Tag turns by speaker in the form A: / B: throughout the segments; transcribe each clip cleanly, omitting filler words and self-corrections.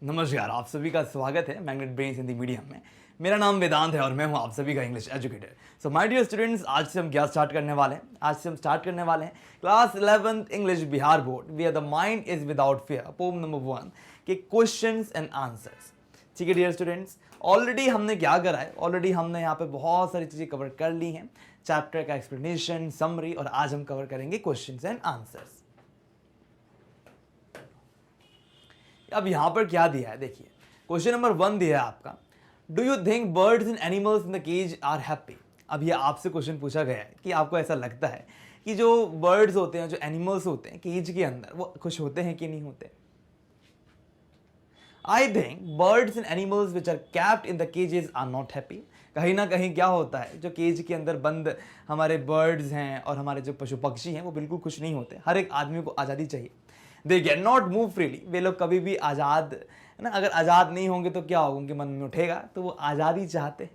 A: नमस्कार, आप सभी का स्वागत है मैग्नेट ब्रेन्स हिंदी मीडियम में। मेरा नाम वेदांत है और मैं हूं आप सभी का English educator. So my dear students, आज से हम क्या स्टार्ट करने वाले हैं? आज से हम स्टार्ट करने वाले हैं class 11th English Bihar board where the mind is without fear, poem number 1 के क्वेश्चंस एंड आंसर्स। ठीक है डियर स्टूडेंट्स, ऑलरेडी हमने क्या करा है? ऑलरेडी हमने यहाँ पे बहुत सारी चीज़ें कवर कर ली हैं, चैप्टर का एक्सप्लेनेशन, समरी, और आज हम कवर करेंगे क्वेश्चंस एंड आंसर्स। अब यहां पर क्या दिया है देखिए, क्वेश्चन नंबर 1 दिया है आपका, do you think birds and animals in the cage are happy? अब ये आपसे क्वेश्चन पूछा गया है कि आपको ऐसा लगता है कि जो बर्ड्स होते हैं, जो एनिमल्स होते हैं केज के अंदर, वो खुश होते हैं कि नहीं होते? I think birds and animals which are kept in the cages are not happy. कहीं ना कहीं क्या होता है, जो केज के अंदर बंद हमारे बर्ड्स हैं और हमारे जो पशु पक्षी हैं वो बिल्कुल खुश नहीं होते। हर एक आदमी को आज़ादी चाहिए, they can not move freely. वे लोग कभी भी आज़ाद है ना, अगर आज़ाद नहीं होंगे तो क्या होगा, उनके मन में उठेगा, तो वो आज़ादी चाहते हैं।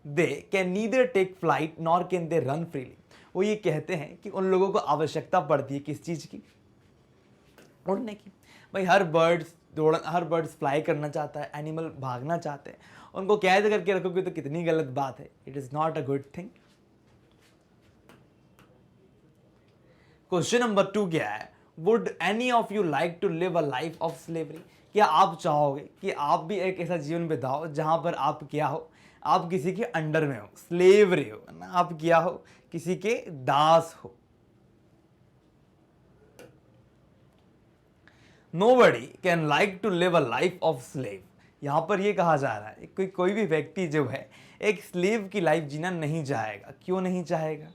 A: They can neither take flight nor can they run freely. वो ये कहते हैं कि उन लोगों को आवश्यकता पड़ती है किस चीज़ की? उड़ने की। भाई हर बर्ड्स फ्लाई करना चाहता है, एनिमल भागना चाहते हैं। उनको कैद करके रखोगे तो कितनी गलत बात है। It is not a good thing. Question number 2 क्या है? Would any of you like to live a life of slavery? क्या आप चाहोगे कि आप भी एक ऐसा जीवन बिताओ जहां पर आप क्या हो, आप किसी के अंडर में हो, स्लेवरी हो ना, आप क्या हो, किसी के दास हो। Nobody can like to live a life of slave. यहां पर यह कहा जा रहा है कोई भी व्यक्ति जो है एक स्लेव की लाइफ जीना नहीं चाहेगा। क्यों नहीं चाहेगा?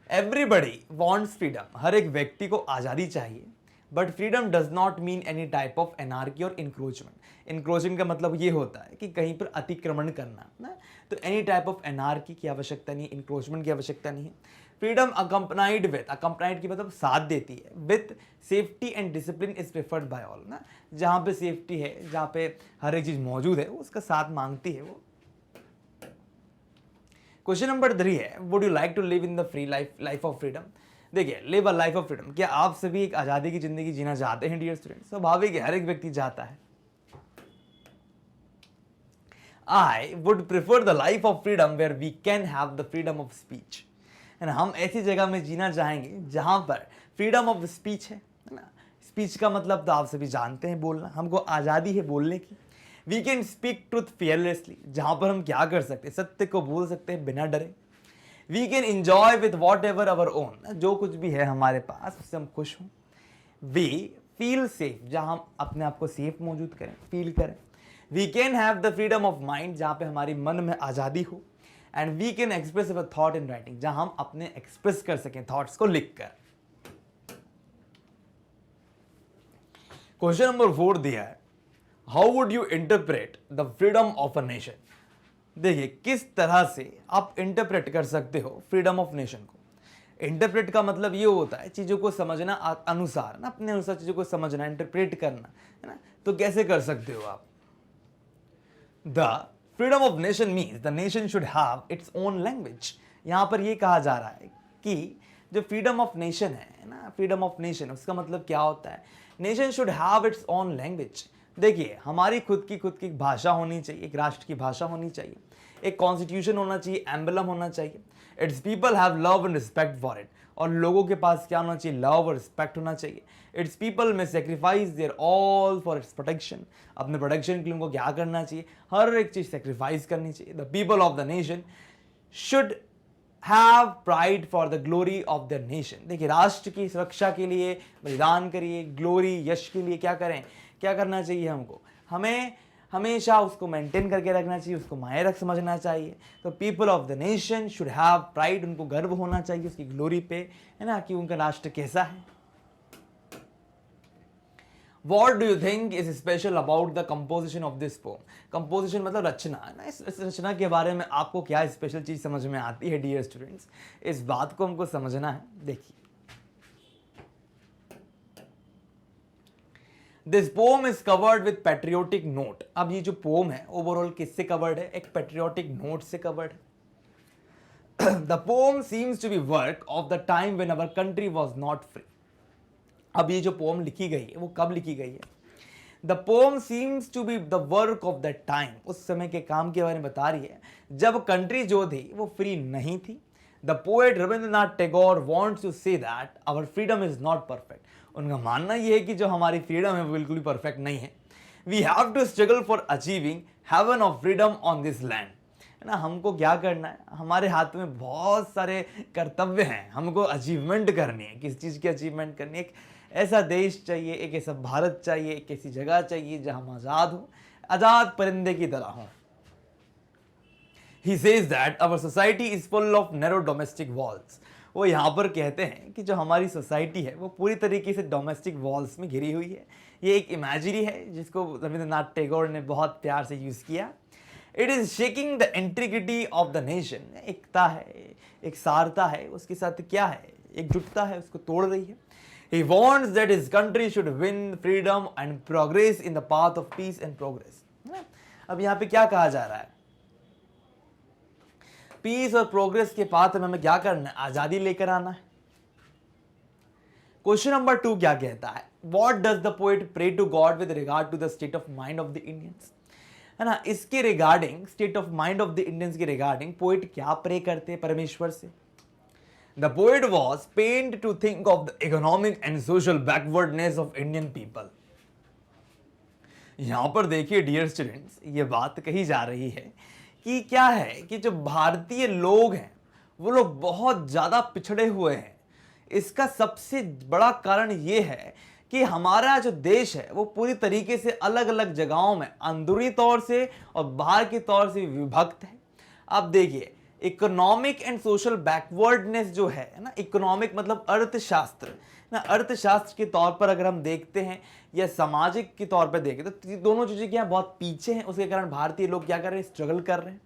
A: Everybody wants freedom. हर एक व्यक्ति को आज़ादी चाहिए, but freedom does not mean any type of anarchy और इंक्रोचमेंट। इंक्रोचमेंट का मतलब ये होता है कि कहीं पर अतिक्रमण करना ना, तो एनी टाइप ऑफ एनार्की की आवश्यकता नहीं है, इंक्रोचमेंट की आवश्यकता नहीं है। फ्रीडम अकम्पनाइड विथ, अकम्पनाइड की मतलब साथ देती है, with safety and discipline is preferred bye all ना। जहाँ पे सेफ्टी है, जहाँ पे हर एक चीज़ मौजूद है, वो उसका साथ मांगती है वो। क्वेश्चन नंबर 3 है, would you like to live in the free life of freedom? देखिए, live a life of freedom, क्या आप सभी एक आज़ादी की जिंदगी जीना चाहते हैं डियर स्टूडेंट? स्वाभाविक है, हर एक व्यक्ति चाहता है। I would prefer the life of freedom where we can have the freedom of speech. है ना, हम ऐसी जगह में जीना चाहेंगे जहां पर फ्रीडम ऑफ स्पीच है ना। स्पीच का मतलब तो आप सभी जानते हैं, बोलना। हमको आज़ादी है बोलने की। We can speak truth fearlessly, जहां पर हम क्या कर सकते हैं, सत्य को बोल सकते हैं बिना डरे। We can enjoy with whatever our own, जो कुछ भी है हमारे पास उससे हम खुश हों। वी फील सेफ, जहां हम अपने आप को सेफ मौजूद करें, फील करें। We can have the freedom of mind, जहां पे हमारी मन में आज़ादी हो। And we can express our thought in writing, जहां हम अपने एक्सप्रेस कर सकें थॉट्स को लिख कर। क्वेश्चन नंबर 4 दिया है, how would you interpret the freedom of a nation? देखिए, किस तरह से आप इंटरप्रेट कर सकते हो फ्रीडम ऑफ नेशन को। इंटरप्रेट का मतलब ये होता है चीज़ों को समझना अनुसार ना, अपने अनुसार चीज़ों को समझना, इंटरप्रेट करना, है ना। तो कैसे कर सकते हो आप? The freedom of nation means the nation should have its own language. यहां पर यह कहा जा रहा है कि जो फ्रीडम ऑफ नेशन है ना, फ्रीडम ऑफ नेशन, उसका मतलब क्या होता है? Nation should have its own language. देखिए, हमारी खुद की भाषा होनी चाहिए, एक राष्ट्र की भाषा होनी चाहिए, एक कॉन्स्टिट्यूशन होना चाहिए, एम्बलम होना चाहिए। Its people have love and respect for it, और लोगों के पास क्या होना चाहिए? लव और रिस्पेक्ट होना चाहिए। इट्स पीपल में sacrifice their all for its protection, अपने प्रोटेक्शन के लिए उनको क्या करना चाहिए? हर एक चीज सेक्रीफाइस करनी चाहिए। The people of the nation should have pride for the glory of the nation. देखिए, राष्ट्र की सुरक्षा के लिए बलिदान करिए, ग्लोरी, यश के लिए क्या करें, क्या करना चाहिए हमको? हमें हमेशा उसको मेंटेन करके रखना चाहिए, उसको मायरक समझना चाहिए। तो people of the nation should have pride, उनको गर्व होना चाहिए उसकी ग्लोरी पे, है ना, कि उनका राष्ट्र कैसा है। What do you think is special about the composition of this poem? Composition मतलब रचना है ना। इस रचना के बारे में आपको क्या स्पेशल चीज समझ में आती है डियर स्टूडेंट्स? इस बात को हमको समझना है। देखिए, this pome is covered with patriotic note. अब ये जो पोम है ओवरऑल किससे कवर्ड है? एक पेट्रियोटिक नोट से कवर्ड है। The poem seems to be work of the time when our country was not free. अब ये जो पोम लिखी गई है वो कब लिखी गई है? The poem seems to be the work of that time, उस समय के काम के बारे में बता रही है जब कंट्री जो थी वो फ्री नहीं थी. The poet Rabindranath Tagore wants to say that our freedom is not perfect. उनका मानना यह है कि जो हमारी फ्रीडम है वो बिल्कुल भी परफेक्ट नहीं है. We have to struggle for achieving heaven of freedom on this land. है ना, हमको क्या करना है, हमारे हाथ में बहुत सारे कर्तव्य हैं, हमको अचीवमेंट करनी है. किस चीज़ की अचीवमेंट करनी है? एक ऐसा देश चाहिए, एक ऐसा भारत चाहिए, एक ऐसी जगह चाहिए जहां हम आज़ाद हो, आज़ाद परिंदे की तरह हों. He says that our society is full of narrow domestic walls. वो यहाँ पर कहते हैं कि जो हमारी सोसाइटी है वो पूरी तरीके से डोमेस्टिक वॉल्स में घिरी हुई है. ये एक इमेजरी है जिसको रविंद्रनाथ टैगोर ने बहुत प्यार से यूज़ किया. It is shaking the integrity of the nation. एकता है, एक सारता है, उसके साथ क्या है, एकजुटता है, उसको तोड़ रही है. He wants that his country should win freedom and progress in the path of peace and progress. अब यहाँ पे क्या कहा जा रहा है? पीस और प्रोग्रेस के पाथ में हमें क्या करना है? आजादी लेकर आना है. क्वेश्चन नंबर 2 क्या कहता है? What does the poet pray to God with regard to the state of mind of the Indians. है ना, इसके regarding, state of mind of the Indians के रिगार्डिंग पोएट क्या प्रे करते हैं परमेश्वर से? The poet was pained to think of the economic and social backwardness of Indian people. यहां पर देखिए डियर स्टूडेंट्स, ये बात कही जा रही है कि क्या है कि जो भारतीय लोग हैं वो लोग बहुत ज़्यादा पिछड़े हुए हैं. इसका सबसे बड़ा कारण ये है कि हमारा जो देश है वो पूरी तरीके से अलग अलग जगहों में अंदरूनी तौर से और बाहर के तौर से विभक्त है. अब देखिए, इकोनॉमिक एंड सोशल बैकवर्डनेस जो है ना, इकोनॉमिक मतलब अर्थशास्त्र ना, अर्थशास्त्र के तौर पर अगर हम देखते हैं या सामाजिक के तौर पर देखें तो दोनों चीज़ें क्या बहुत पीछे हैं. उसके कारण भारतीय लोग क्या कर रहे हैं? स्ट्रगल कर रहे हैं.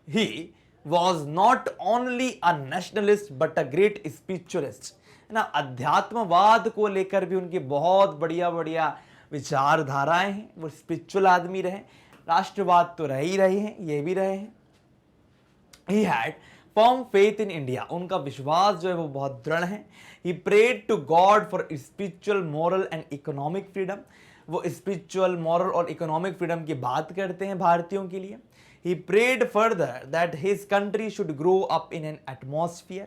A: He was not only a nationalist but a great spiritualist. है ना, अध्यात्मवाद को लेकर भी उनकी बहुत बढ़िया बढ़िया विचारधाराएं हैं. वो स्पिरिचुअल आदमी रहे, राष्ट्रवाद तो रह ही रहे हैं, ये भी रहे हैं. He had firm faith in India. उनका विश्वास जो है वो बहुत दृढ़ है. He prayed to God for spiritual, moral and economic freedom. वो spiritual, moral और economic freedom की बात करते हैं भारतीयों के लिए. He prayed further that his country should grow up in an atmosphere.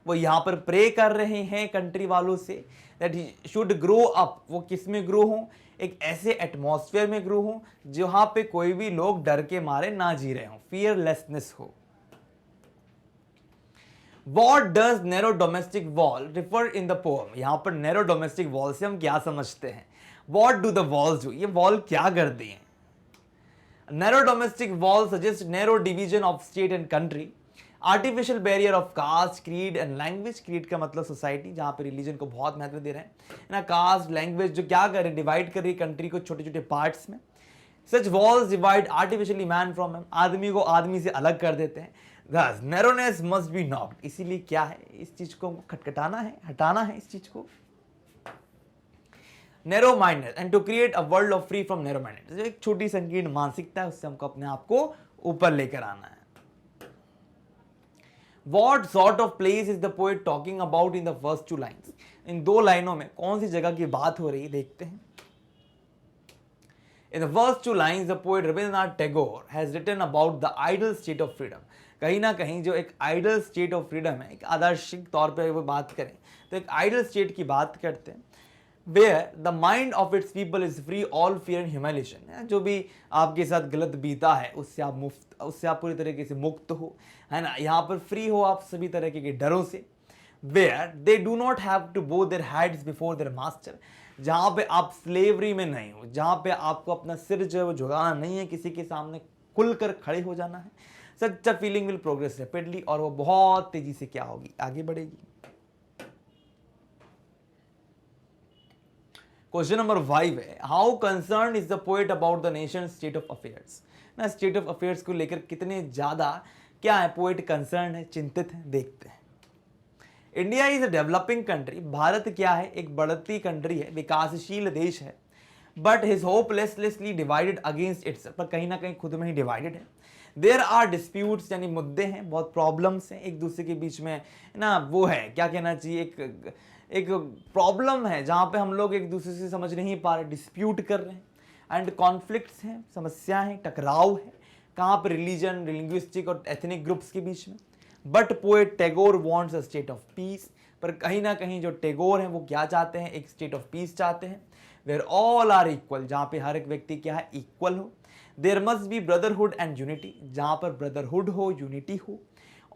A: वो यहाँ पर प्रे कर रहे हैं कंट्री वालों से that he should grow up. वो किस में ग्रो हों? एक ऐसे एटमॉस्फेयर में ग्रो हों जहाँ पे कोई भी लोग डर के मारे ना जी रहे हों, फियरलेसनेस हो. What does narrow domestic wall refer in the poem? यहाँ पर narrow domestic wall से हम क्या समझते हैं? What do the walls do? ये wall क्या करते हैं? Narrow domestic wall suggests narrow division of state and country, artificial barrier of caste, creed and language. Creed का मतलब society, जहाँ पे religion को बहुत महत्व दे रहे हैं ना. caste, language जो क्या कर रहे हैं? डिवाइड कर रही है कंट्री को छोटे छोटे पार्ट्स में. Such walls divide artificially man from him. आदमी को आदमी से अलग कर देते हैं. Thus, narrowness must be knocked. इसीलिए क्या है? इस चीज को खटखटाना है, हटाना है इस चीज को. Narrow minded and to create a world of free from narrow minded. जो एक छोटी संकीर्ण मानसिकता है उससे हमको अपने आप को ऊपर लेकर आना है. What sort of place is the poet talking about in the first 2 lines? इन 2 लाइनों में कौन सी जगह की बात हो रही है देखते हैं. In the first 2 lines, the poet Rabindranath Tagore has written about the ideal state of freedom. कहीं ना कहीं जो एक आइडल स्टेट ऑफ फ्रीडम है, एक आदर्शिक तौर पे वो बात करें तो एक आइडल स्टेट की बात करते हैं where the mind of its people is free all fear and humiliation. जो भी आपके साथ गलत बीता है उससे आप पूरी तरीके से मुक्त हो, है ना. यहाँ पर फ्री हो आप सभी तरह के डरों से. Where they do not have to bow their heads before their master. जहाँ पे आप स्लेवरी में नहीं हो, जहाँ पे आपको अपना सिर जो है वो झुकाना नहीं है, किसी के सामने खुलकर खड़े हो जाना है. Such a feeling will progress rapidly. और वो बहुत तेजी से क्या होगी? आगे बढ़ेगी. क्वेश्चन नंबर 5 है, how concern is the poet about the nation state of affairs. ना, स्टेट ऑफ अफेयर्स को लेकर कितने ज्यादा क्या है पोएट कंसर्न है, चिंतित है, देखते हैं. India is a developing country. Bharat क्या है? एक बढ़ती कंट्री है, विकासशील देश है. But his hopelessly divided against it's. पर कहीं ना कहीं खुद में ही डिवाइडेड है. देयर आर डिस्प्यूट्स, यानी मुद्दे हैं, बहुत प्रॉब्लम्स हैं एक दूसरे के बीच में ना. वो है क्या कहना चाहिए, एक प्रॉब्लम है जहाँ पे हम लोग एक दूसरे से समझ नहीं पा रहे, डिस्प्यूट कर रहे हैं. एंड कॉन्फ्लिक्ट्स हैं, समस्याएं हैं, टकराव है, कहाँ पर रिलीजन, लिंग्विस्टिक और एथनिक ग्रुप्स के बीच में। But poet Tagore wants a state of peace, पर कहीं ना कहीं जो टैगोर हैं वो क्या चाहते हैं, एक स्टेट ऑफ पीस चाहते हैं, वेयर ऑल आर इक्वल, जहाँ पे हर एक व्यक्ति क्या है, इक्वल हो। There must be brotherhood and unity, जहाँ पर ब्रदरहुड हो, यूनिटी हो।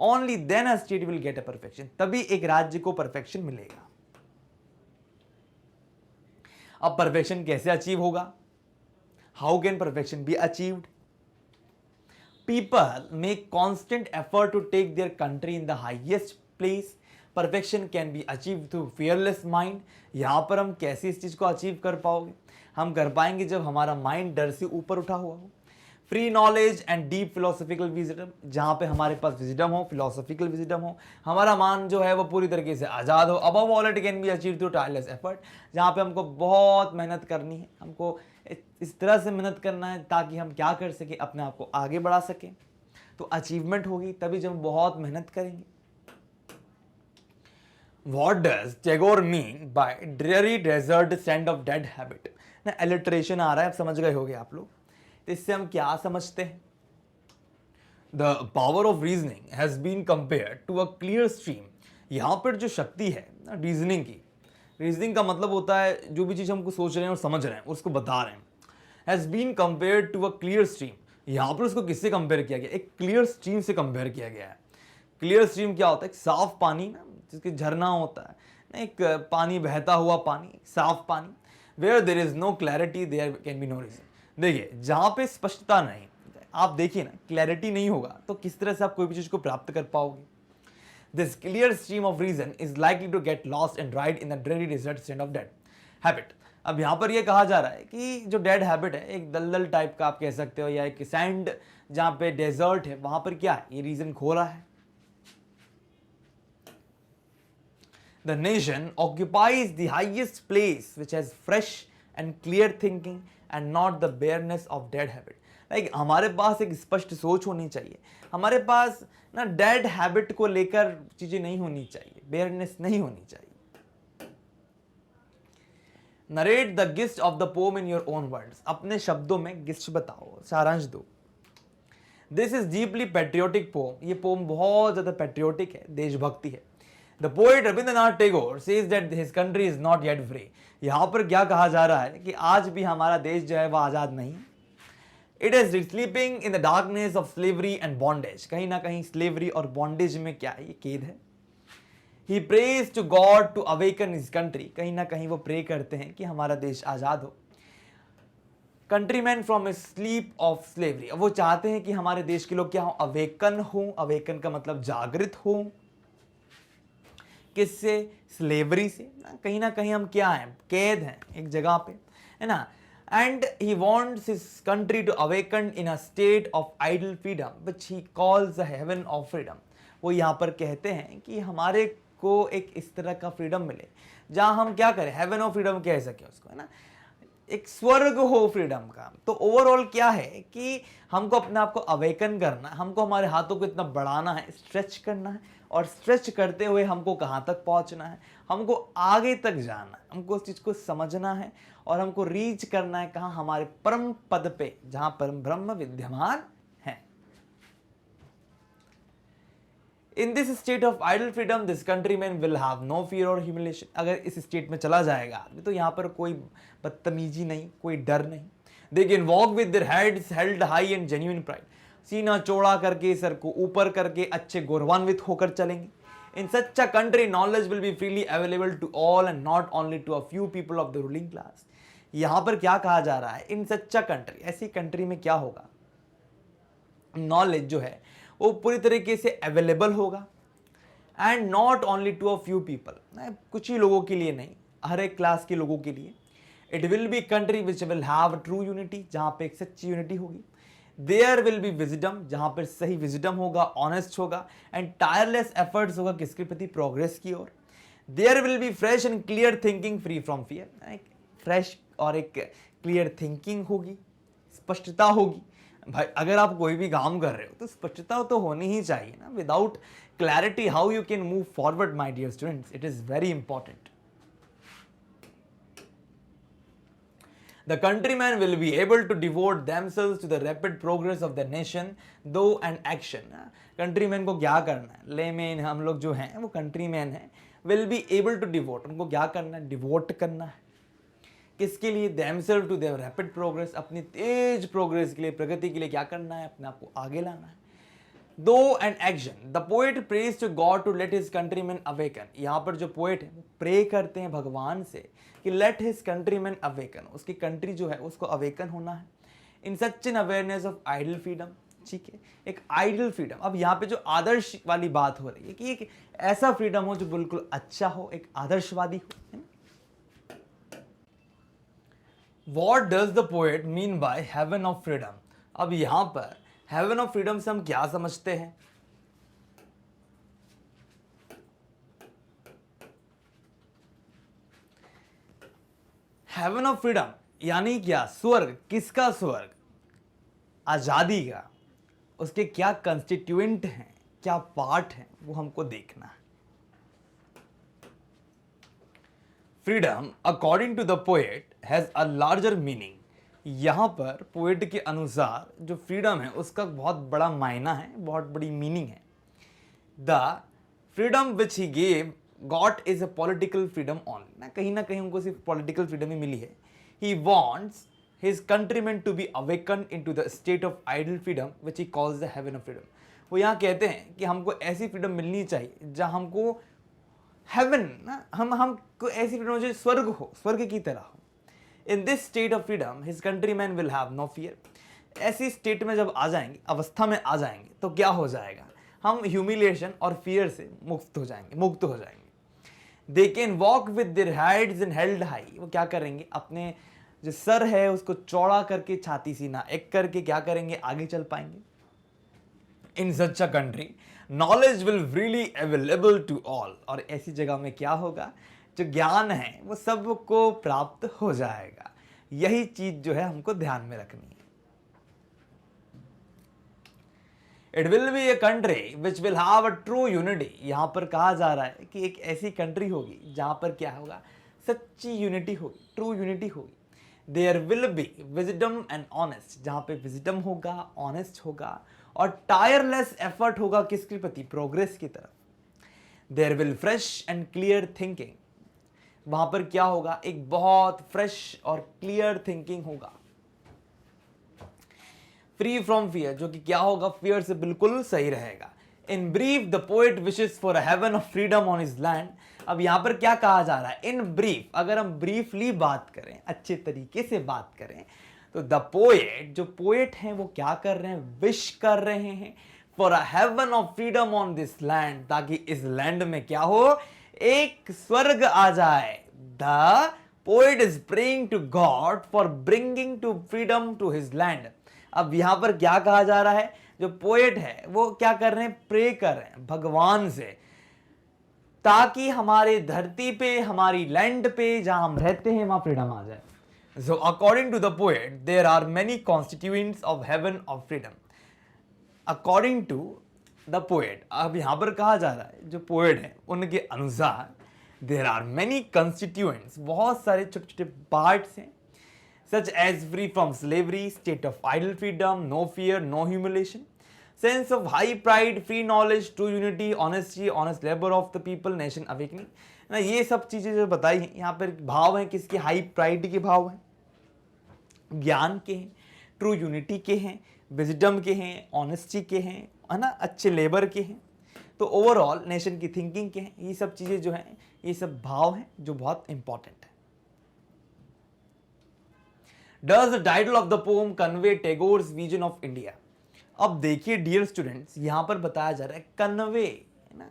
A: Only then a state will get a perfection, तभी एक राज्य को परफेक्शन मिलेगा। अब परफेक्शन कैसे अचीव होगा? How can perfection be achieved? People make constant effort to take their country in the highest place. Perfection can be achieved through fearless mind. यहाँ पर हम कैसे इस चीज़ को अचीव कर पाओगे? हम कर पाएंगे जब हमारा माइंड डर से ऊपर उठा हुआ हो। Free knowledge and deep philosophical wisdom, जहाँ पे हमारे पास विजडम हो, फिलोसफिकल विजडम हो, हमारा मान जो है वो पूरी तरीके से आज़ाद हो। Above all it can be achieve through tireless effort, जहाँ पे हमको बहुत मेहनत करनी है, हमको इस तरह से मेहनत करना है ताकि हम क्या कर सकें, अपने आप को आगे बढ़ा सकें। तो अचीवमेंट होगी तभी जब हम बहुत मेहनत करेंगे। What does Tagore mean by dreary desert sand of dead habit? ना एलिट्रेशन आ रहा है, अब समझ गए होगे आप लोग। तो इससे हम क्या समझते हैं? The power of reasoning has been compared to a clear stream. यहाँ पर जो शक्ति है ना रीजनिंग की, रीजनिंग का मतलब होता है जो भी चीज़ हमको सोच रहे हैं और समझ रहे हैं उसको बता रहे हैं, has been compared to a clear stream. यहाँ पर उसको किससे कंपेयर किया गया? एक क्लियर स्ट्रीम से कंपेयर किया गया है। क्लियर स्ट्रीम क्या होता है? एक साफ पानी ना, जिसके झरना होता है ना, एक पानी बहता हुआ पानी, साफ पानी। Where there is no clarity there can be no reason. देखिए जहाँ पे स्पष्टता नहीं, आप देखिए ना, क्लैरिटी नहीं होगा तो किस तरह से आप कोई भी चीज़ को प्राप्त कर पाओगे? This clear stream of reason is likely to get lost and ride in the dreary desert sand of dead habit. अब यहाँ पर ये कहा जा रहा है कि जो डेड हैबिट है, एक दलदल टाइप का आप कह सकते हो, या एक सैंड जहाँ पे डेजर्ट है, वहाँ पर क्या है, ये रीजन खो रहा है। The nation occupies the highest place which has fresh and clear thinking and not the bareness of dead habit. Like हमारे पास एक स्पष्ट सोच होनी चाहिए, हमारे पास ना डेड हैबिट को लेकर चीजें नहीं होनी चाहिए, बेयरनेस नहीं होनी चाहिए। Narrate the gist of the poem in your own words, अपने शब्दों में गिस्ट बताओ, सारांश दो। This is deeply patriotic poem, ये पोम बहुत ज्यादा पेट्रियोटिक है, देशभक्ति है। The poet Rabindranath Tagore says that his country is not yet free. यहां पर क्या कहा जा रहा है कि आज भी हमारा देश जो है वह आजाद नहीं। It is sleeping in the darkness of slavery and bondage, कहीं ना कहीं स्लेवरी और बॉन्डेज में क्या है, ये कैद है। He prays to God to awaken his country, कहीं ना कहीं वो प्रे करते हैं कि हमारा देश आजाद हो। Countryman from A sleep of slavery, अब वो चाहते हैं कि हमारे देश के लोग क्या हो, अवेकन हो। अवेकन का मतलब जागृत हो। किससे? स्लेवरी से। कहीं ना कहीं हम क्या हैं, कैद हैं एक जगह पे, है ना। And he wants his country to awaken in a state of ideal freedom which he calls the heaven of freedom. वो यहाँ पर कहते हैं कि हमारे को एक इस तरह का फ्रीडम मिले जहां हम क्या करें, हेवन ऑफ फ्रीडम कह सके उसको, है ना, एक स्वर्ग हो फ्रीडम का। तो ओवरऑल क्या है कि हमको अपने आप को अवेकन करना है, हमको हमारे हाथों को इतना बढ़ाना है, स्ट्रेच करना है, और स्ट्रेच करते हुए हमको कहाँ तक पहुँचना है, हमको आगे तक जाना है, हमको उस चीज़ को समझना है और हमको रीच करना है कहाँ, हमारे परम पद पे जहाँ परम ब्रह्म विद्यमान है। In this state of idle freedom, this countryman will have no fear or humiliation. अगर इस स्टेट में चला जाएगा आदमी तो यहाँ पर कोई बदतमीजी नहीं, कोई डर नहीं। They can walk with their heads held high and genuine pride. सीना चौड़ा करके, सर को ऊपर करके, अच्छे गौरवान्वित होकर चलेंगे। In such a country, knowledge will be freely available to all and not only to a few people of the ruling class. यहाँ पर क्या कहा जा रहा है, इन सच अ कंट्री, ऐसी कंट्री में क्या होगा, नॉलेज जो है वो पूरी तरीके से अवेलेबल होगा, and not only to a few people, कुछ ही लोगों के लिए नहीं, हर एक क्लास के लोगों के लिए। It will be country which will have true unity, जहाँ पे एक सच्ची यूनिटी होगी। देयर विल बी विजडम, जहाँ पर सही विजडम होगा, ऑनेस्ट होगा, एंड टायरलेस एफर्ट्स होगा किसके प्रति, प्रोग्रेस की ओर। There will be fresh and clear thinking free from fear, fresh और एक क्लियर थिंकिंग होगी, स्पष्टता होगी। भाई अगर आप कोई भी काम कर रहे हो तो स्पष्टता तो होनी ही चाहिए ना। Without clarity how you can move forward my dear students, it is very important. The countrymen will be able to devote themselves to the rapid progress of the nation, though an action. Countryman को क्या करना है, layman हम लोग जो हैं वो countrymen हैं, will be able to devote, उनको क्या करना है, डिवोट करना है किसके लिए, themselves to their rapid progress, अपनी तेज प्रोग्रेस के लिए, प्रगति के लिए क्या करना है, अपने आप को आगे लाना है. Though an action, the poet prays to God to let his countrymen awaken. यहाँ पर जो पोएट है वो प्रे करते हैं भगवान से कि let his countrymen awaken, उसकी कंट्री जो है उसको अवेकन होना है. In such an awareness of ideal freedom, ठीक है, एक आइडियल फ्रीडम. अब यहाँ पे जो आदर्श वाली बात हो रही है कि एक ऐसा फ्रीडम हो जो बिल्कुल अच्छा हो, एक आदर्शवादी हो, है ना. What does the poet mean by heaven of freedom? अब यहाँ पर हेवन ऑफ फ्रीडम से हम क्या समझते हैं. हेवन ऑफ फ्रीडम यानी क्या, स्वर्ग. किसका स्वर्ग, आजादी का. उसके क्या कंस्टिट्यूएंट हैं, क्या पार्ट हैं, वो हमको देखना है. Freedom according to the poet has a larger meaning. यहाँ पर पोएट के अनुसार जो फ्रीडम है उसका बहुत बड़ा मायना है, बहुत बड़ी मीनिंग है. The freedom which he gave got is a political freedom only. ना कहीं उनको सिर्फ पॉलिटिकल फ्रीडम ही मिली है. He wants his countrymen to be awaken into the state of ideal freedom which he calls the heaven of freedom. वो यहाँ कहते हैं कि हमको ऐसी फ्रीडम मिलनी चाहिए जहाँ हमको हेवन ना, हमको ऐसी फ्रीडम जो स्वर्ग हो, स्वर्ग की तरह हो. In this state of freedom, his countrymen will have no fear. ऐसी स्टेट में जब आ जाएंगे, अवस्था में आ जाएंगे, तो क्या हो जाएगा, हम ह्यूमिलिएशन और फियर से मुक्त हो जाएंगे. They can walk with their heads and held high. वो क्या करेंगे, अपने जो सर है उसको चौड़ा करके, छाती सीना एक करके क्या करेंगे, आगे चल पाएंगे. In such a country, knowledge will freely available to all. और ऐसी जगह में क्या होगा, जो ज्ञान है वो सबको प्राप्त हो जाएगा. यही चीज जो है हमको ध्यान में रखनी है. It will be a country which will have a true unity. यहां पर कहा जा रहा है कि एक ऐसी कंट्री होगी जहां पर क्या होगा, सच्ची यूनिटी होगी, ट्रू यूनिटी होगी. There will be wisdom and honest. जहां पे विजडम होगा, ऑनेस्ट होगा और टायरलेस एफर्ट होगा किसके प्रति, प्रोग्रेस की तरफ. There will fresh and clear thinking. वहां पर क्या होगा, एक बहुत फ्रेश और क्लियर थिंकिंग होगा. फ्री फ्रॉम फियर, जो कि क्या होगा, फियर से बिल्कुल सही रहेगा. In brief the poet wishes for a heaven of freedom on his land. अब यहां पर क्या कहा जा रहा है, इन ब्रीफ, अगर हम ब्रीफली बात करें, अच्छे तरीके से बात करें, तो द पोएट, जो पोएट हैं वो क्या कर रहे हैं, विश कर रहे हैं for a heaven of freedom on this land, ताकि इस लैंड में क्या हो, एक स्वर्ग आ जाए. The poet is praying to God for bringing to freedom to his land. अब यहां पर क्या कहा जा रहा है, जो पोएट है वो क्या कर रहे हैं, प्रे कर रहे हैं भगवान से, ताकि हमारे धरती पे, हमारी लैंड पे जहां हम रहते हैं वहां फ्रीडम आ जाए. So according to the poet, there are many constituents of heaven of freedom. According to the poet, अब यहाँ पर कहा जा रहा है जो पोएट है उनके अनुसार there are many constituents, बहुत सारे छोटे छोटे पार्ट्स हैं, such as free from slavery, state of idle freedom, no fear, no humiliation, sense of high pride, free knowledge, true unity, honesty, honest labor of the people, nation awakening. ना ये सब चीजें जो बताई हैं यहाँ पर भाव हैं किसके, हाई प्राइड के भाव हैं, ज्ञान के हैं, ट्रू यूनिटी के हैं, विजडम के हैं, ऑनेस्टी के हैं, है ना, अच्छे लेबर के हैं, तो ओवरऑल नेशन की थिंकिंग के हैं. ये सब चीजें जो हैं ये सब भाव हैं जो बहुत इंपॉर्टेंट है. Does the title of the pome convey Tagore's vision of India. अब देखिए डियर स्टूडेंट्स, यहां पर बताया जा रहा है कन्वे, है ना,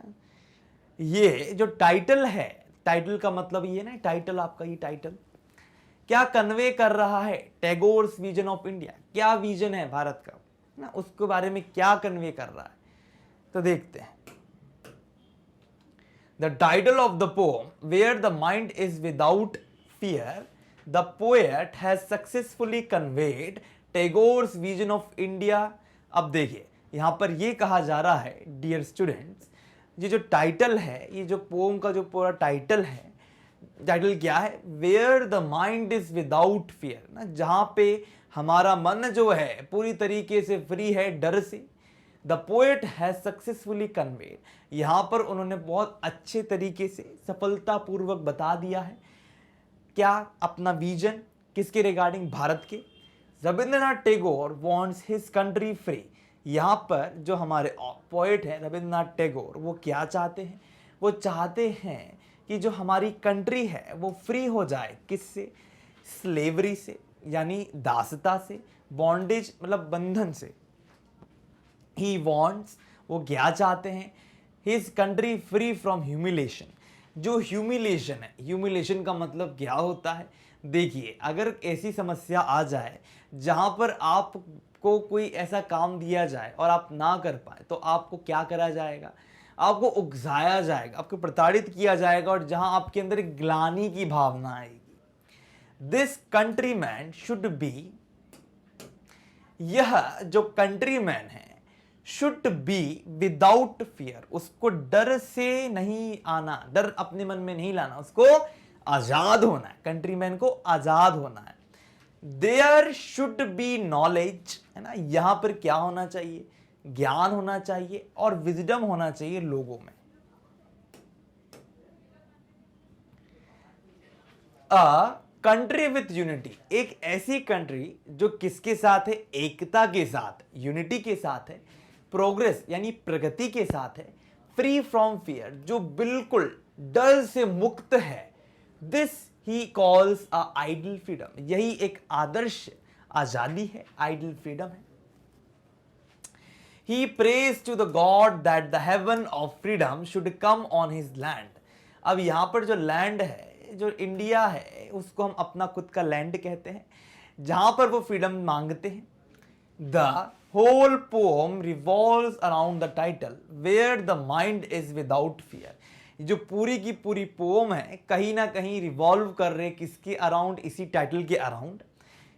A: ये जो टाइटल है, टाइटल का मतलब ये ना, टाइटल आपका ये टाइटल क्या कन्वे कर रहा है, टैगोर्स विजन ऑफ इंडिया, क्या विजन है भारत का ना, उसके बारे में क्या कन्वे कर रहा है, तो देखते हैं. The title of the poem where the mind is without fear, the poet has successfully conveyed Tagore's vision of India. अब देखिए यहां पर ये कहा जा रहा है डियर स्टूडेंट्स, ये जो टाइटल है, ये जो पोम का जो पूरा टाइटल है, टाइटल क्या है, where the mind is without fear ना, जहां पे हमारा मन जो है पूरी तरीके से फ्री है डर से। The poet has successfully conveyed, यहां पर उन्होंने बहुत अच्छे तरीके से सफलतापूर्वक बता दिया है क्या, अपना विजन किसके रिगार्डिंग, भारत के। Rabindranath Tagore wants his country free, यहाँ पर जो हमारे पोएट हैं रविंद्रनाथ टैगोर वो क्या चाहते हैं, वो चाहते हैं कि जो हमारी कंट्री है वो फ्री हो जाए, किससे, स्लेवरी से यानी दासता से, बॉन्डेज मतलब बंधन से। ही वॉन्ट्स, वो क्या चाहते हैं, his country free from humiliation, जो ह्यूमिलेशन है, ह्यूमिलेशन का मतलब क्या होता है, देखिए अगर ऐसी समस्या आ जाए जहां पर आपको कोई ऐसा काम दिया जाए और आप ना कर पाए तो आपको क्या करा जाएगा, आपको उकसाया जाएगा, आपको प्रताड़ित किया जाएगा और जहां आपके अंदर ग्लानि की भावना आएगी। दिस कंट्रीमैन शुड बी, यह जो कंट्रीमैन है शुड बी विदाउट फियर, उसको डर से नहीं आना, डर अपने मन में नहीं लाना, उसको आजाद होना है, कंट्रीमैन को आजाद होना है। देयर शुड बी नॉलेज, है ना, यहां पर क्या होना चाहिए, ज्ञान होना चाहिए और विजडम होना चाहिए लोगों में। अ कंट्री विथ यूनिटी, एक ऐसी कंट्री जो किसके साथ है, एकता के साथ, यूनिटी के साथ है, प्रोग्रेस यानी प्रगति के साथ है, फ्री फ्रॉम फियर, जो बिल्कुल डर से मुक्त है। This he calls a ideal freedom, यही एक आदर्श आजादी है, आइडल फ्रीडम है। He prays to the God that the heaven of freedom should come on his land. अब यहां पर जो लैंड है, जो इंडिया है, उसको हम अपना खुद का लैंड कहते हैं, जहां पर वो फ्रीडम मांगते हैं। The whole poem revolves around the title where the mind is without fear, जो पूरी की पूरी पोम है कहीं ना कहीं रिवॉल्व कर रहे किसके अराउंड, इसी टाइटल के around.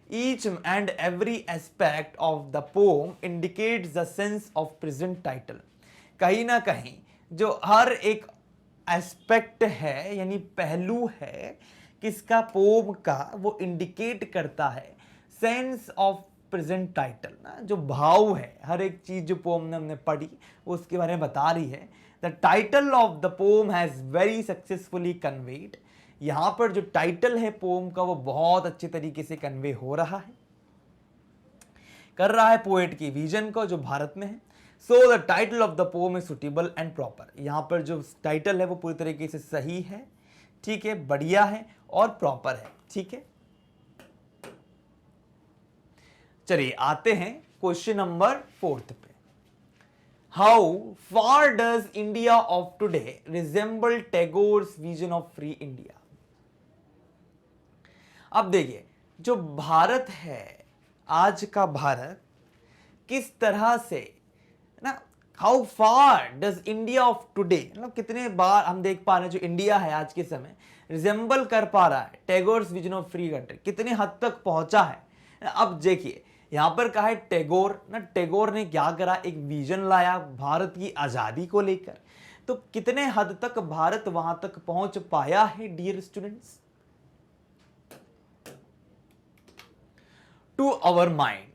A: Each and every aspect of the poem indicates the sense of present title. कहीं ना कहीं जो हर एक एस्पेक्ट है यानी पहलू है किसका, पोम का, वो इंडिकेट करता है सेंस ऑफ प्रेजेंट टाइटल ना, जो भाव है, हर एक चीज जो पोम ने हमने पढ़ी वो उसके बारे में बता रही है। The title of the pome has very successfully conveyed, यहां पर जो टाइटल है पोम का वो बहुत अच्छे तरीके से कन्वे हो रहा है, कर रहा है पोएट की विजन को जो भारत में है। So the title of the pome is suitable and proper, यहां पर जो टाइटल है वो पूरी तरीके से सही है, ठीक है, बढ़िया है और प्रॉपर है, ठीक है। चलिए आते हैं क्वेश्चन नंबर 4 पे। How far does India of today resemble Tagore's vision of free India. अब देखिए जो भारत है, आज का भारत किस तरह से ना, how far does India of today, मतलब कितने बार हम देख पा रहे हैं जो इंडिया है आज के समय रिजेंबल कर पा रहा है Tagore's vision of free country, कितने हद तक पहुंचा है। अब देखिए यहां पर कहा है टैगोर ना, टैगोर ने क्या करा, एक विजन लाया भारत की आजादी को लेकर, तो कितने हद तक भारत वहां तक पहुंच पाया है dear students. To our mind,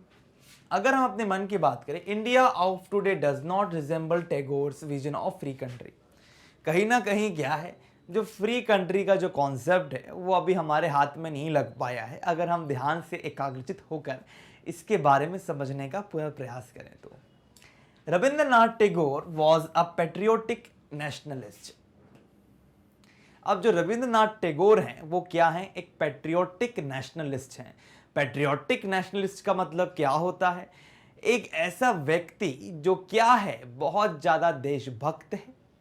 A: अगर हम अपने मन की बात करें, India of today does not resemble Tagore's vision of free country, कहीं ना कहीं क्या है, जो फ्री कंट्री का जो कॉन्सेप्ट है वो अभी हमारे हाथ में नहीं लग पाया है, अगर हम ध्यान से एकाग्रचित होकर इसके बारे में समझने का पूरा प्रयास करें तो। Rabindranath Tagore was a patriotic nationalist. अब जो रविंद्रनाथ टैगोर हैं वो क्या हैं, एक पेट्रियोटिक नेशनलिस्ट हैं। पेट्रियोटिक नेशनलिस्ट का मतलब क्या होता है, एक ऐसा व्यक्ति जो क्या है, बहुत ज्यादा देशभक्त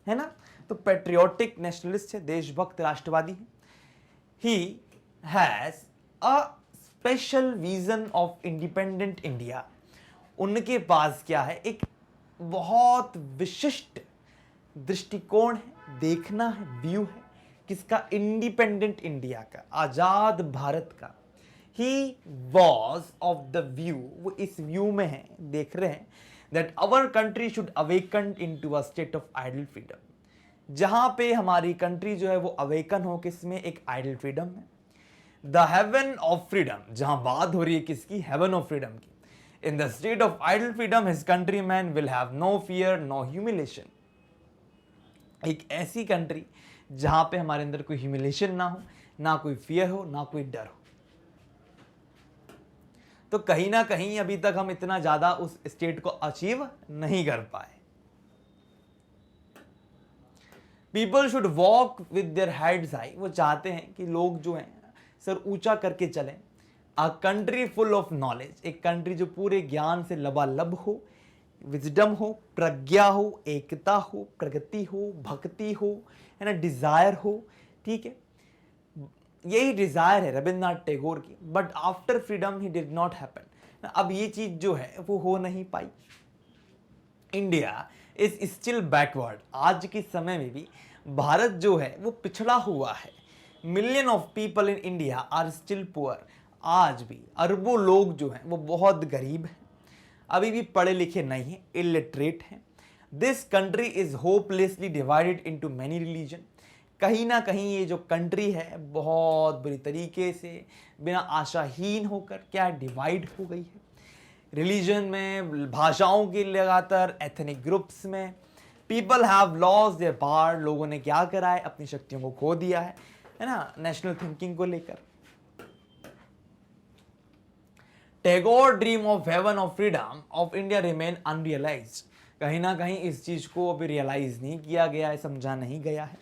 A: है ना, तो पेट्रियोटिक नेशनलिस्ट है, देशभक्त राष्ट्रवादी है। He has a special vision of independent India, उनके पास क्या है, एक बहुत विशिष्ट दृष्टिकोण है, देखना है, व्यू है किसका, इंडिपेंडेंट इंडिया का, आजाद भारत का। He was of the view, वो इस व्यू में है, देख रहे हैं, that our country should awaken into a state of idle freedom, जहां पे हमारी कंट्री जो है वो अवेकन हो, किसमें, एक आइडल फ्रीडम में। द हेवन ऑफ फ्रीडम, जहां बात हो रही है किसकी, हेवन ऑफ फ्रीडम की। In the state of ideal freedom his country man will have no fear no humiliation. एक ऐसी कंट्री जहां पे हमारे अंदर कोई ह्यूमिलेशन ना हो, ना कोई फियर हो, ना कोई डर हो। तो कहीं ना कहीं अभी तक हम इतना ज्यादा उस स्टेट को अचीव नहीं कर पाए। People should walk with their heads high, वो चाहते हैं कि लोग जो हैं सर ऊंचा करके चलें। A country full of knowledge, एक कंट्री जो पूरे ज्ञान से लबालब हो, विजडम हो, प्रज्ञा हो, एकता हो, प्रगति हो, भक्ति हो, है ना, डिजायर हो। ठीक है, यही डिजायर है रविंद्रनाथ टैगोर की। But after freedom he did not happen. अब ये चीज जो है वो हो नहीं पाई। इंडिया इज स्टिल बैकवर्ड, आज के समय में भी भारत जो है वो पिछड़ा हुआ है। Million of people in India are still poor, आज भी अरबों लोग जो हैं वो बहुत गरीब हैं, अभी भी पढ़े लिखे नहीं हैं, इलिटरेट हैं। This country is hopelessly divided into many religion. कहीं ना कहीं ये जो कंट्री है बहुत बुरी तरीके से, बिना आशाहीन होकर क्या डिवाइड हो गई है। रिलीजन में, भाषाओं के लगातार, एथनिक ग्रुप्स में। People have lost their power, लोगों ने क्या करा है, अपनी शक्तियों को खो दिया है ना, नेशनल थिंकिंग को लेकर। Tagore dream of haven of freedom of India remain unrealised. कहीं ना कहीं इस चीज को अभी रियलाइज नहीं किया गया है, समझा नहीं गया है।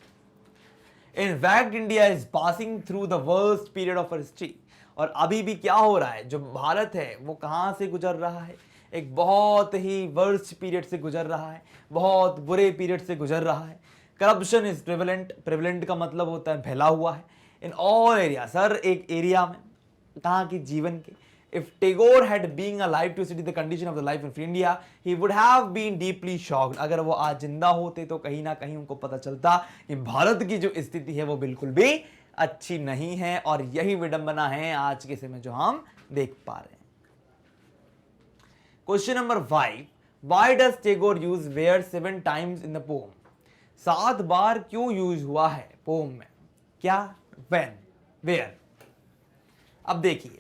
A: In fact India is passing through the worst period of history. और अभी भी क्या हो रहा है, जो भारत है वो कहां से गुजर रहा है, एक बहुत ही वर्स्ट पीरियड से गुजर रहा है, बहुत बुरे पीरियड से गुजर रहा है। करप्शन इज प्रेवलेंट, प्रेवलेंट का मतलब होता है फैला हुआ है, इन ऑल एरिया, सर एक एरिया में, कहाँ की, जीवन के। If Tagore had been alive to see the condition of the life in India, he would have been deeply shocked. अगर वो आज जिंदा होते तो कहीं ना कहीं उनको पता चलता कि भारत की जो स्थिति है वो बिल्कुल भी अच्छी नहीं है। और यही विडंबना है आज के समय जो हम देख पा रहे हैं। Question number 5, why does Tagore use where 7 times in the poem? 7 बार क्यों यूज हुआ है पोम में, क्या, when, where? अब देखिए,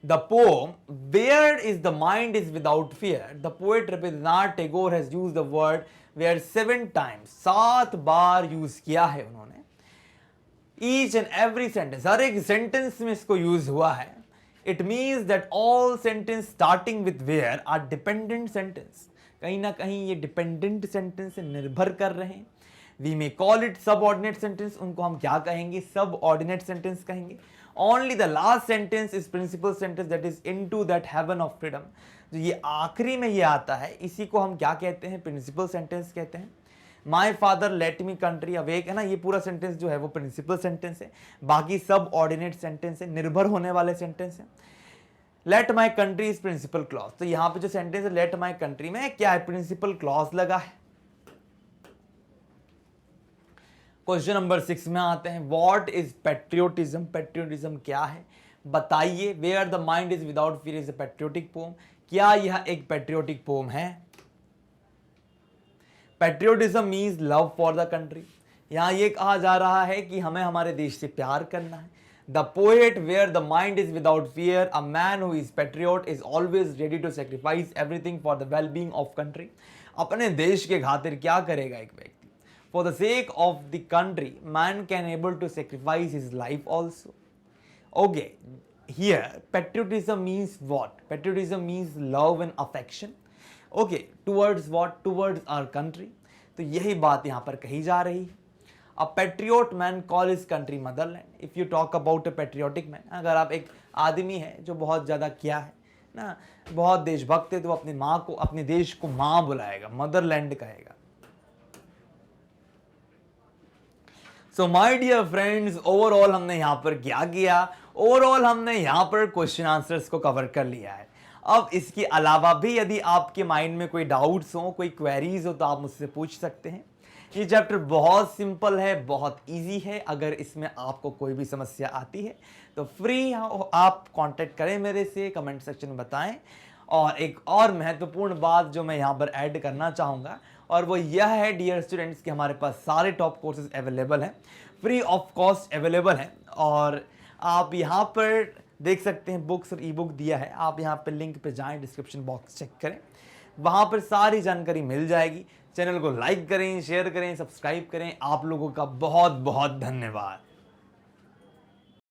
A: the poem where is the mind is without fear, the poet Rabindranath Tagore has used the word where 7 times, 7 bar use किया है उन्होंने। each and every sentence, हर एक सेंटेंस में इसको यूज हुआ है। it means that all sentence starting with where are dependent sentence, कहीं ना कहीं ये डिपेंडेंट सेंटेंस से निर्भर कर रहे हैं। We may call it subordinate sentence, उनको हम क्या कहेंगे, सबऑर्डिनेट सेंटेंस कहेंगे। Only the last sentence is principal sentence that is into that heaven of freedom, जो ये आखिरी में ये आता है, इसी को हम क्या कहते हैं, प्रिंसिपल सेंटेंस कहते हैं। My father let me country awake, है ना, ये पूरा सेंटेंस जो है वो प्रिंसिपल सेंटेंस है, बाकी सब ऑर्डिनेट सेंटेंस है, निर्भर होने वाले सेंटेंस है। Let my country is principal clause, तो यहां पे जो सेंटेंस है लेट माई कंट्री में क्या है, प्रिंसिपल क्लॉज लगा है। क्वेश्चन नंबर 6 में आते हैं, व्हाट इज पेट्रियोटिज्म, पेट्रियोटिज्म क्या है बताइए। Where the mind is without fear is a patriotic poem, क्या यह एक पेट्रियोटिक पोम है। Patriotism means love for the country, यहां ये कहा जा रहा है कि हमें हमारे देश से प्यार करना है। The poet where the mind is without fear, a man who is patriot is always ready to sacrifice everything for the well being of country, अपने देश के खातिर क्या करेगा एक व्यक्ति। For the sake of the country, man can able to sacrifice his life also. Okay, here patriotism means what? Patriotism means love and affection. Okay, towards what? Towards our country. तो यही बात यहाँ पर कही जा रही है। A patriot man call his country motherland. If you talk about a patriotic man, अगर आप एक आदमी है जो बहुत ज़्यादा क्या है ना, बहुत देशभक्त है, तो अपनी माँ को, अपने देश को माँ बुलाएगा, मदरलैंड कहेगा। So my dear friends, overall हमने यहाँ पर क्या किया, ओवरऑल हमने यहाँ पर क्वेश्चन आंसर्स को कवर कर लिया है। अब इसके अलावा भी यदि आपके माइंड में कोई डाउट्स हो, कोई क्वेरीज हो, तो आप मुझसे पूछ सकते हैं। ये चैप्टर बहुत सिंपल है, बहुत इजी है। अगर इसमें आपको कोई भी समस्या आती है तो फ्री आप कांटेक्ट करें मेरे से, कमेंट सेक्शन में बताएं। और एक और महत्वपूर्ण बात जो मैं यहाँ पर ऐड करना चाहूँगा और वो यह है डियर स्टूडेंट्स कि हमारे पास सारे टॉप कोर्सेज अवेलेबल हैं, फ्री ऑफ कॉस्ट अवेलेबल हैं। और आप यहाँ पर देख सकते हैं बुक्स और ई बुक दिया है, आप यहाँ पर लिंक पे जाएं, डिस्क्रिप्शन बॉक्स चेक करें, वहाँ पर सारी जानकारी मिल जाएगी। चैनल को लाइक करें, शेयर करें, सब्सक्राइब करें। आप लोगों का बहुत बहुत धन्यवाद।